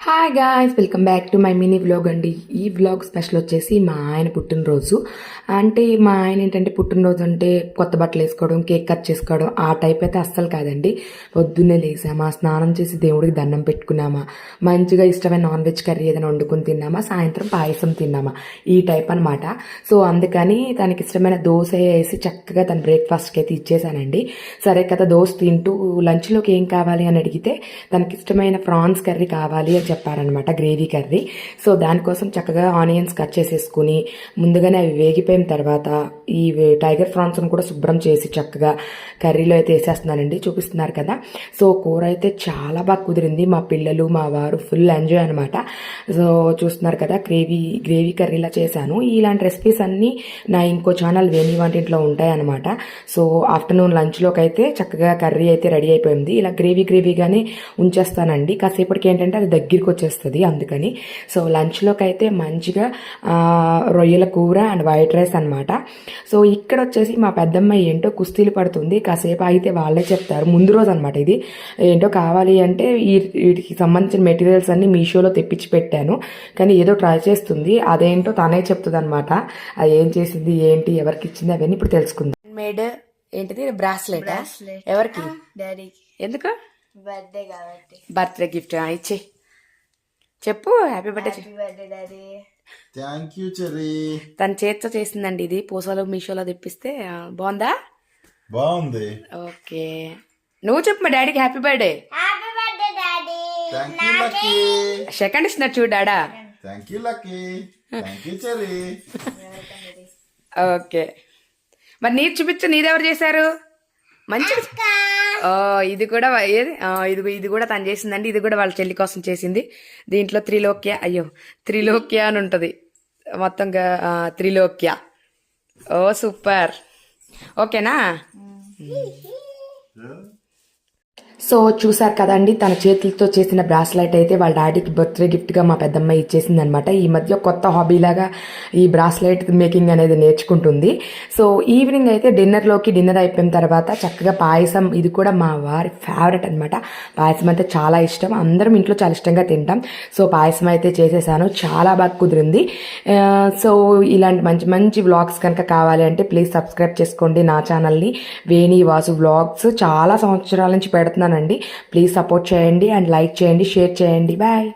Hi guys, welcome back to my mini vlog అండి. ఈ vlog special వచ్చేసి మా ఆయన పుట్టినరోజు. అంటే మా ఆయన ఏంటంటే పుట్టినరోజు అంటే కొత్త బట్టలు వేసుకోవడం, కేక్ కట్ చేసుకోవడం ఆ టైప్ అయితే అస్సలు కాదండి. పొద్దున్నే లేసామా, స్నానం చేసి దేవుడికి దండం పెట్టుకున్నామా, మంచిగా ఇష్టమైన నాన్ వెజ్ కర్రీ ఏదైనా వండుకుని తిన్నామా, సాయంత్రం పాయసం తిన్నామా, ఈ టైప్ అనమాట. సో అందుకని తనకి ఇష్టమైన దోశ వేసి చక్కగా తన బ్రేక్ఫాస్ట్కి అయితే ఇచ్చేసానండి. సరే కదా, దోశ తింటూ లంచ్లోకి ఏం కావాలి అని అడిగితే తనకి ఇష్టమైన ప్రాన్స్ కర్రీ కావాలి అని చెప్పారనమాట, గ్రేవీ కర్రీ. సో దానికోసం చక్కగా ఆనియన్స్ కట్ చేసేసుకుని ముందుగానే అవి వేగిపోయిన తర్వాత ఈ టైగర్ ప్రాన్స్ను కూడా శుభ్రం చేసి చక్కగా కర్రీలో అయితే వేసేస్తున్నానండి, చూపిస్తున్నారు కదా. సో కూర అయితే చాలా బాగా కుదిరింది. మా పిల్లలు మా వారు ఫుల్ ఎంజాయ్ అనమాట. సో చూస్తున్నారు కదా, గ్రేవీ కర్రీలా చేశాను. ఇలాంటి రెసిపీస్ అన్నీ నా ఇంకో ఛానల్ వేణి వంటింట్లో ఉంటాయన్నమాట. సో ఆఫ్టర్నూన్ లంచ్లోకి అయితే చక్కగా కర్రీ అయితే రెడీ అయిపోయింది. ఇలా గ్రేవీగానే ఉంచేస్తానండి. కాసేపటికి ఏంటంటే అది దగ్గరికి వచ్చేస్తుంది, అందుకని. సో లంచ్లోకి అయితే మంచిగా రొయ్యల కూర అండ్ వైట్ రైస్ అనమాట. సో ఇక్కడ వచ్చేసి మా పెద్దమ్మాయి ఏంటో కుస్తీలు పడుతుంది. కాసేపు అయితే వాళ్ళే చెప్తారు. ముందు రోజు అనమాట ఇది. ఏంటో కావాలి అంటే వీటికి సంబంధించిన మెటీరియల్స్ అన్ని మీషోలో తెప్పించి పెట్టాను, కానీ ఏదో ట్రై చేస్తుంది. అదేంటో తనే చెప్తుంది అనమాట. అది ఏం చేసింది, ఏంటి, ఎవరికి ఇచ్చింది, అవన్నీ ఇప్పుడు తెలుసుకుందాం. మేడ్ ఏంటిది, బ్రాస్లెట్. ఎవరికి? డాడీకి. ఎందుకు? బర్త్డే కాబట్టి. బర్త్డే గిఫ్ట్ ఇచ్చే చెప్పు. Happy birthday daddy. Thank you cherry. తన చేతితో చేసిందండి ఇది. పూసలో మీషోలో తెప్పిస్తే. బాగుందా? బాగుంది. ఓకే, నువ్వు చెప్పు మా డాడీకి happy birthday. Happy birthday daddy. Thank you Lucky. Second ఇస్తున్నారు చూడు డాడా. Thank you Lucky. Thank you Cherry. Okay, మరి నీది చూపించు, నీదెవరు చేశారు? మంచి. ఇది కూడా ఇది కూడా తను చేసిందండి. ఇది కూడా వాళ్ళ చెల్లి కోసం చేసింది. దీంట్లో త్రిలోక్య అని ఉంటుంది మొత్తంగా. త్రిలోక్య. ఓ సూపర్. ఓకేనా? సో చూసారు కదండి, తన చేతులతో చేసిన బ్రాస్లెట్ అయితే వాళ్ళ డాడీకి బర్త్డే గిఫ్ట్గా మా పెద్దమ్మాయి ఇచ్చేసింది అనమాట. ఈ మధ్య కొత్త హాబీలాగా ఈ బ్రాస్లెట్ మేకింగ్ అనేది నేర్చుకుంటుంది. సో ఈవినింగ్ అయితే డిన్నర్ అయిపోయిన తర్వాత చక్కగా పాయసం. ఇది కూడా మా వారి ఫేవరెట్ అనమాట. పాయసం అయితే చాలా ఇష్టం, అందరం ఇంట్లో చాలా ఇష్టంగా తింటాం. సో పాయసం అయితే చేసేసాను, చాలా బాగా కుదిరింది. సో ఇలాంటి మంచి మంచి వ్లాగ్స్ కనుక కావాలి అంటే ప్లీజ్ సబ్స్క్రైబ్ చేసుకోండి నా ఛానల్ని, వేణి వాసు వ్లాగ్స్. చాలా సంవత్సరాల నుంచి పెడుతున్నాను. ప్లీజ్ సపోర్ట్ చేయండి అండ్ లైక్ చేయండి, షేర్ చేయండి. బాయ్.